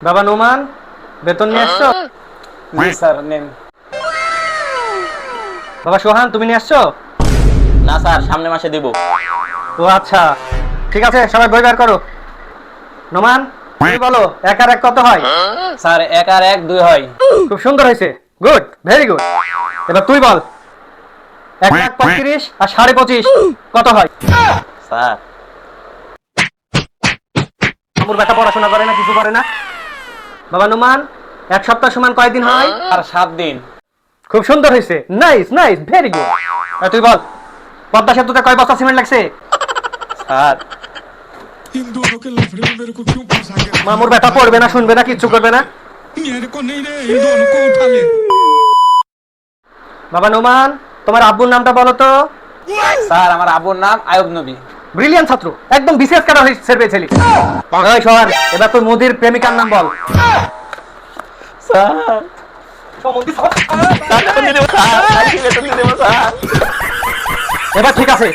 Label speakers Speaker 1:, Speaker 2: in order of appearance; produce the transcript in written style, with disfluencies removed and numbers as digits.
Speaker 1: বাবা নোমান, বেতন নিয়ে আসছো?
Speaker 2: জি স্যার নেন।
Speaker 1: বাবা সোহান, তুমি নিয়ে আসছো?
Speaker 2: না স্যার, সামনের মাসে দিব।
Speaker 1: ও আচ্ছা, ঠিক আছে, সবাই বই বের করো। নোমান, তুমি বলো 1 আর 1 কত হয়?
Speaker 2: স্যার 1 আর 1 2 হয়।
Speaker 1: খুব সুন্দর হয়েছে, গুড, ভেরি গুড। এবার তুই বল 1,35,000 আর 25,500 কত হয়?
Speaker 2: স্যার
Speaker 1: আমার বেটা পড়াশোনা করে না, কিছু করে না। বাবা নোমান, 1 সপ্তাহ সমান কয়দিন হয়?
Speaker 2: আর 7 দিন।
Speaker 1: খুব সুন্দর হয়েছে, নাইস নাইস, ভেরি গুড। তুই বল পদ্মা সেতুতে কয় বস্তা সিমেন্ট লাগছে?
Speaker 2: স্যার
Speaker 3: इन दोनों के लफड़े में मेरे को क्यों फंसा के रखा?
Speaker 1: মামুর বেটা পড়বে না, শুনবে না, কিচ্ছু করবে না।
Speaker 3: मेरे को नहीं रे, इन दोनों को उठा ले।
Speaker 1: বাবা নোমান, তোমার আব্বুর নামটা বলো তো।
Speaker 2: স্যার আমার আব্বুর নাম আয়ুব নবী।
Speaker 1: ব্রিলিয়ান্ট ছাত্র, একদম বিশেষ কাটা হয়েছে পেয়েছিলি। ওই সোহান, এবার তুই মোদির প্রেমিকার নাম বল।
Speaker 2: স্যার
Speaker 1: এবার ঠিক আছে,